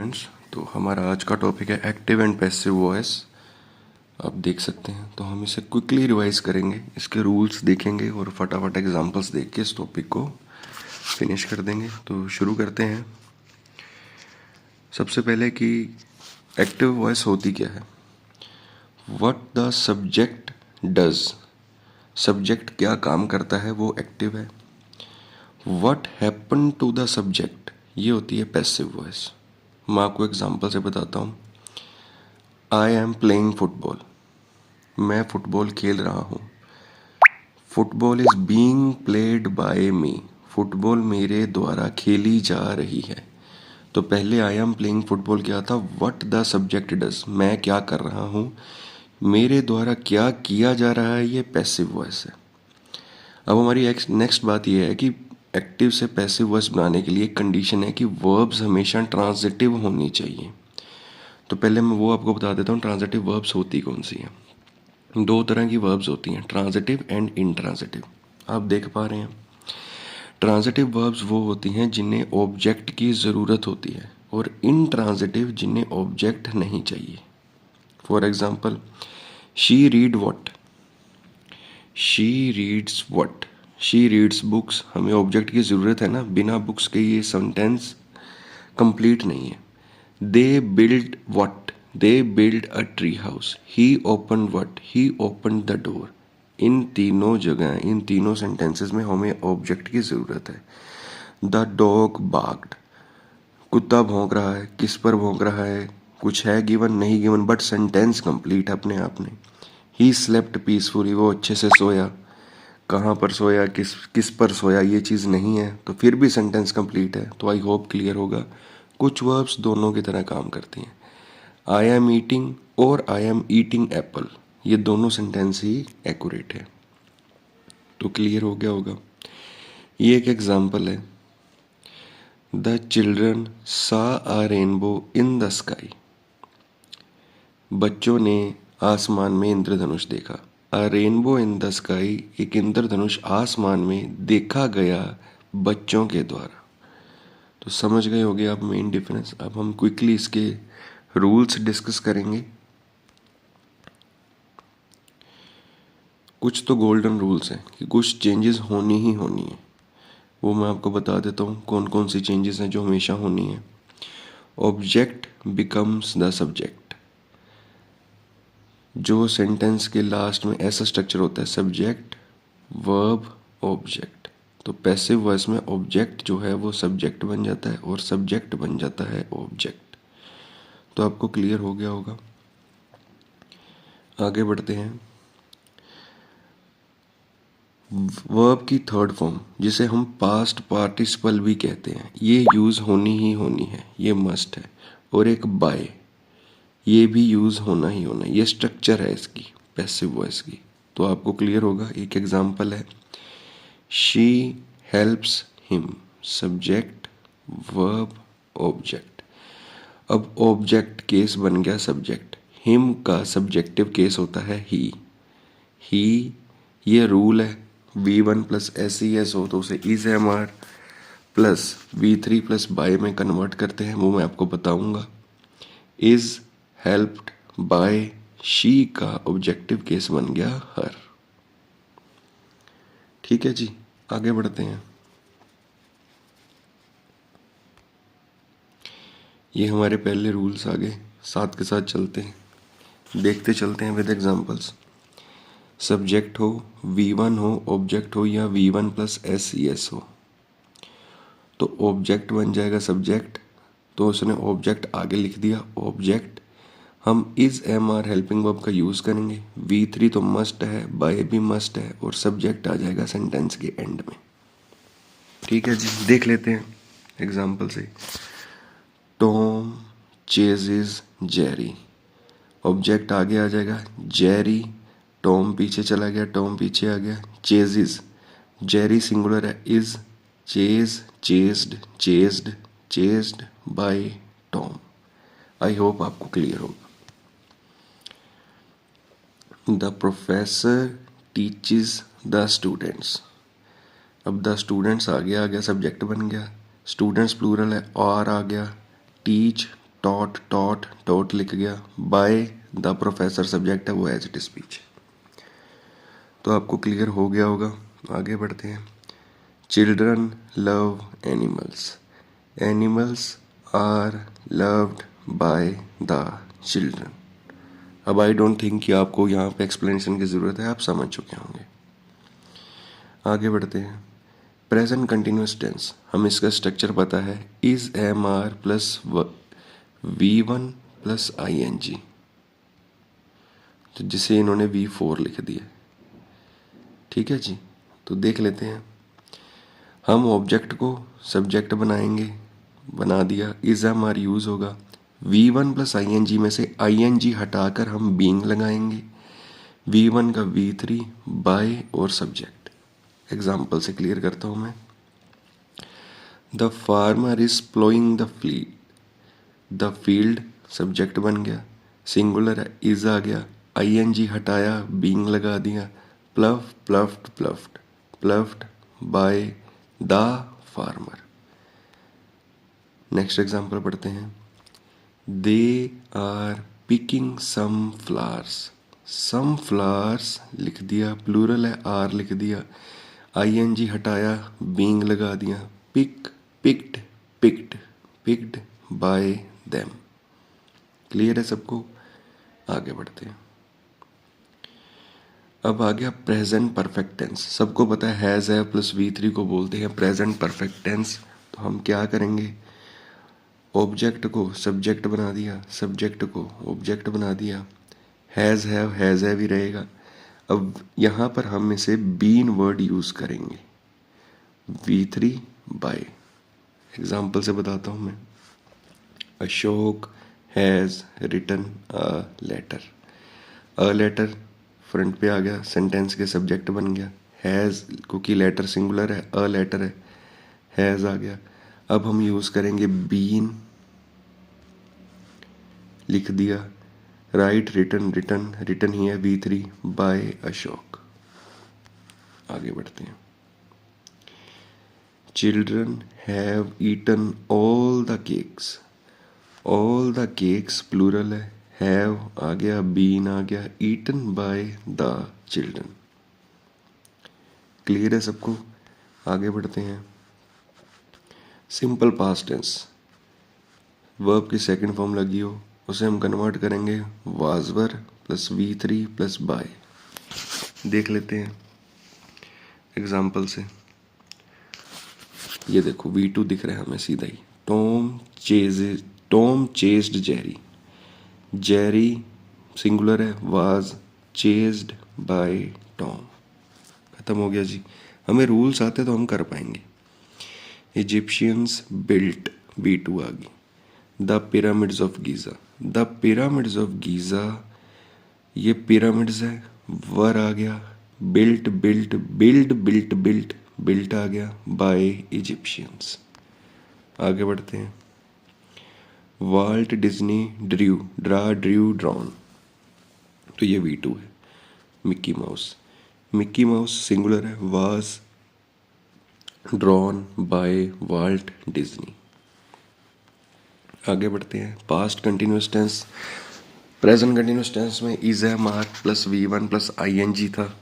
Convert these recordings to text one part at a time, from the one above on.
Students. तो हमारा आज का टॉपिक है एक्टिव एंड पैसिव वॉइस। आप देख सकते हैं, तो हम इसे क्विकली रिवाइज करेंगे, इसके रूल्स देखेंगे और फटाफट एग्जांपल्स देख के इस टॉपिक को फिनिश कर देंगे। तो शुरू करते हैं। सबसे पहले कि एक्टिव वॉइस होती क्या है। What the subject does, subject क्या काम करता है वो एक्टिव है। What happen to the subject, ये होती है पैसिव वॉइस। मैं आपको एग्जांपल से बताता हूँ। आई एम प्लेइंग फुटबॉल, मैं फुटबॉल खेल रहा हूँ। Football is being played by me, football मेरे द्वारा खेली जा रही है। तो पहले आई एम प्लेइंग फुटबॉल क्या था, व्हाट द सब्जेक्ट डज, मैं क्या कर रहा हूँ, मेरे द्वारा क्या किया जा रहा है, ये पैसिव वॉइस है। अब हमारी नेक्स्ट बात यह है कि एक्टिव से पैसिव वॉइस बनाने के लिए एक कंडीशन है कि वर्ब्स हमेशा ट्रांजिटिव होनी चाहिए। तो पहले मैं वो आपको बता देता हूँ ट्रांजिटिव वर्ब्स होती कौन सी हैं। दो तरह की वर्ब्स होती हैं, ट्रांजिटिव एंड इंट्रांजिटिव। आप देख पा रहे हैं, ट्रांजिटिव वर्ब्स वो होती हैं जिन्हें ऑब्जेक्ट की ज़रूरत होती है, और इंट्रांजिटिव जिन्हें ऑब्जेक्ट नहीं चाहिए। For example, she read what, she reads what, she reads books, हमें ऑब्जेक्ट की ज़रूरत है ना, बिना बुक्स के ये सेंटेंस कंप्लीट नहीं है। They build what, they build a tree house, he open what, he open the door. इन तीनों जगह, इन तीनों सेंटेंसेस में हमें ऑब्जेक्ट की ज़रूरत है। द डॉग बार्क्ड, कुत्ता भौंक रहा है, किस पर भौंक रहा है, कुछ है गिवन नहीं गिवन, बट सेंटेंस कंप्लीट अपने आप में। ही स्लेप्ट पीसफुली, वो अच्छे से सोया। कहाँ पर सोया, किस किस पर सोया, ये चीज़ नहीं है, तो फिर भी सेंटेंस कंप्लीट है। तो आई होप क्लियर होगा। कुछ वर्ब्स दोनों की तरह काम करती हैं। आई एम ईटिंग और आई एम ईटिंग एप्पल, ये दोनों सेंटेंस ही एक्यूरेट है। तो क्लियर हो गया होगा। ये एक एग्जांपल है। द चिल्ड्रन सा अ रेनबो इन द स्काई, बच्चों ने आसमान में इंद्रधनुष देखा। अ रेनबो इन द स्काई, एक इंद्रधनुष आसमान में देखा गया बच्चों के द्वारा। तो समझ गए होगे आप मेन डिफरेंस। अब हम क्विकली इसके रूल्स डिस्कस करेंगे। कुछ तो गोल्डन रूल्स हैं कि कुछ चेंजेस होनी ही होनी है, वो मैं आपको बता देता हूँ कौन कौन सी चेंजेस हैं जो हमेशा होनी है। ऑब्जेक्ट बिकम्स द सब्जेक्ट, जो सेंटेंस के लास्ट में ऐसा स्ट्रक्चर होता है, सब्जेक्ट वर्ब ऑब्जेक्ट। तो पैसिव वॉइस में ऑब्जेक्ट जो है वो सब्जेक्ट बन जाता है और सब्जेक्ट बन जाता है ऑब्जेक्ट। तो आपको क्लियर हो गया होगा। आगे बढ़ते हैं। वर्ब की थर्ड फॉर्म, जिसे हम पास्ट पार्टिसिपल भी कहते हैं, ये यूज़ होनी ही होनी है, ये मस्ट है। और एक बाय, ये भी यूज़ होना ही होना है, ये स्ट्रक्चर है इसकी पैसिव वॉइस की। तो आपको क्लियर होगा। एक एग्जांपल है, she helps him, subject verb object. अब ऑब्जेक्ट केस बन गया सब्जेक्ट, हिम का सब्जेक्टिव केस होता है ही। ये रूल है, V1 प्लस SES हो तो उसे is am are plus V3 plus by में कन्वर्ट करते हैं, वो मैं आपको बताऊंगा। इज हेल्प्ड बाय शी का ऑब्जेक्टिव केस बन गया हर। ठीक है जी, आगे बढ़ते हैं। ये हमारे पहले रूल्स आगे साथ के साथ चलते हैं, देखते चलते हैं विद एग्जांपल्स। सब्जेक्ट हो, V1 हो, ऑब्जेक्ट हो, या V1 प्लस SES हो, तो ऑब्जेक्ट बन जाएगा सब्जेक्ट। तो उसने ऑब्जेक्ट आगे लिख दिया ऑब्जेक्ट। हम is am are helping verb का यूज़ करेंगे। V3 तो मस्ट है, बाय भी मस्ट है, और सब्जेक्ट आ जाएगा सेंटेंस के एंड में। ठीक है जी, देख लेते हैं एग्जाम्पल से। टॉम चेजेस जेरी, ऑब्जेक्ट आगे आ जाएगा जेरी, टॉम पीछे चला गया, टॉम पीछे आ गया, चेजेस, जेरी सिंगुलर है, is chase chased chased chased by Tom. I hope आपको क्लियर होगा। The professor teaches the students, अब द स्टूडेंट्स आ गया सब्जेक्ट बन गया, स्टूडेंट्स प्लूरल है, और आ गया, टीच टॉट लिख गया, बाय द प्रोफेसर सब्जेक्ट है वो एज इट स्पीच। तो आपको क्लियर हो गया होगा। आगे बढ़ते हैं। Children love animals, animals are loved by the children. अब आई डोंट थिंक कि आपको यहाँ पे एक्सप्लेनेशन की ज़रूरत है, आप समझ चुके होंगे। आगे बढ़ते हैं। प्रेजेंट कंटिन्यूस टेंस, हम इसका स्ट्रक्चर पता है, is am are plus V1 plus ING, तो जिसे इन्होंने V4 लिख दिया। ठीक है जी, तो देख लेते हैं। हम ऑब्जेक्ट को सब्जेक्ट बनाएंगे, बना दिया, इज एम आर यूज होगा, V1 प्लस ING में से ING हटाकर हम बीइंग लगाएंगे, V1 का V3 बाय और सब्जेक्ट। एग्जाम्पल से क्लियर करता हूं मैं। The farmer is ploughing the field subject बन गया, सिंगुलर है, इज आ गया, ING हटाया, बीइंग लगा दिया, ploughed by the farmer. Next example पढ़ते हैं। They are picking some flowers लिख दिया, प्लूरल है, आर लिख दिया, ING हटाया, बीइंग लगा दिया, पिक्ड बाय देम। क्लियर है सबको? आगे बढ़ते हैं। अब आ गया प्रेजेंट परफेक्ट टेंस। सबको पता है हैज है प्लस V3 को बोलते हैं प्रेजेंट परफेक्ट टेंस। तो हम क्या करेंगे, ऑब्जेक्ट को सब्जेक्ट बना दिया, सब्जेक्ट को ऑब्जेक्ट बना दिया, हैज है भी रहेगा। अब यहाँ पर हम इसे बीन वर्ड यूज करेंगे, V3 बाय। एग्जाम्पल से बताता हूँ मैं। Ashok has written a letter front पे आ गया, सेंटेंस के सब्जेक्ट बन गया, हैज क्योंकि लेटर सिंगुलर है, अ लेटर है, हैज आ गया। अब हम यूज करेंगे बीन, लिख दिया, राइट रिटन ही है V3 बाय अशोक। आगे बढ़ते हैं। Children have eaten all the cakes plural है, हैव आ गया, बीन आ गया, eaten by the children. Clear है सबको? आगे बढ़ते हैं। सिंपल पास्ट टेंस, वर्ब की सेकंड फॉर्म लगी हो उसे हम कन्वर्ट करेंगे was were plus V3 plus by. देख लेते हैं एग्जाम्पल से। ये देखो V2 दिख रहा है हमें सीधा ही। टॉम चेस्ड जेरी सिंगुलर है, वाज चेस्ड बाय टॉम। खत्म हो गया जी। हमें रूल्स आते तो हम कर पाएंगे। इजिप्शियंस बिल्ट, V2 आ गई। द पिरामिड्स ऑफ गीजा, ये पिरामिड्स है, वर आ गया, बिल्ट आ गया बाय इजिप्शियंस। आगे बढ़ते हैं। वाल्ट डिज्नी ड्रॉन, तो ये V2 है। मिक्की माउस सिंगुलर है, was drawn by Walt Disney. आगे बढ़ते हैं। Past continuous tense, present continuous tense में is am are plus V1 plus ING था,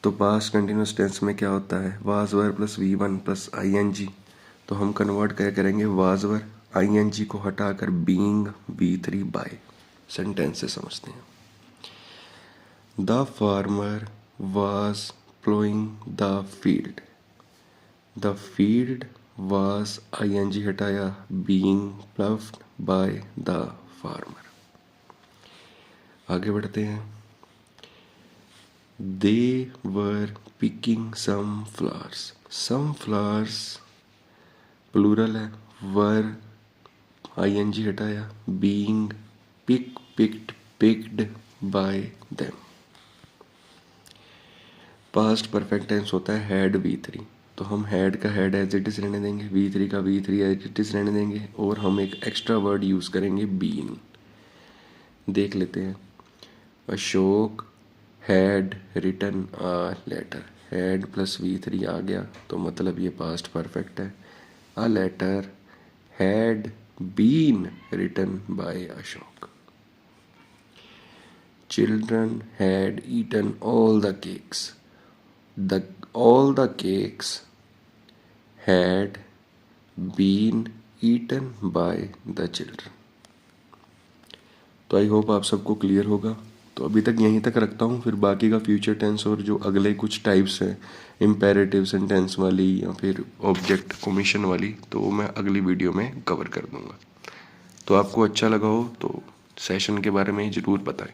तो पास्ट कंटिन्यूस टेंस में क्या होता है, was were plus V1 plus ING। तो हम कन्वर्ट क्या करेंगे, वाज वर ING को हटाकर बीइंग V3 बाय। सेंटेंस से समझते हैं। The farmer was ploughing the field was ING हटाया, being ploughed by the farmer. आगे बढ़ते हैं। They were picking some flowers plural है, वर ING हटाया, being picked by them. Past perfect tense होता है हैड V3, तो हम हैड का हैड एज इट इज रहने देंगे, V3 का V3 एज इट इज रहने देंगे, और हम एक एक्स्ट्रा वर्ड यूज करेंगे बीन। देख लेते हैं। Ashok had written a letter, had plus V3 आ गया, तो मतलब ये पास्ट परफेक्ट है। A letter had been written by Ashok. Children had eaten all the cakes. All the cakes had been eaten by the children. तो I hope आप सबको clear होगा. तो अभी तक यहीं तक रखता हूँ, फिर बाकी का फ्यूचर टेंस और जो अगले कुछ टाइप्स हैं इम्पेरेटिव सेंटेंस वाली या फिर ऑब्जेक्ट ओमिशन वाली, तो मैं अगली वीडियो में कवर कर दूंगा. तो आपको अच्छा लगा हो तो सेशन के बारे में ज़रूर बताएं.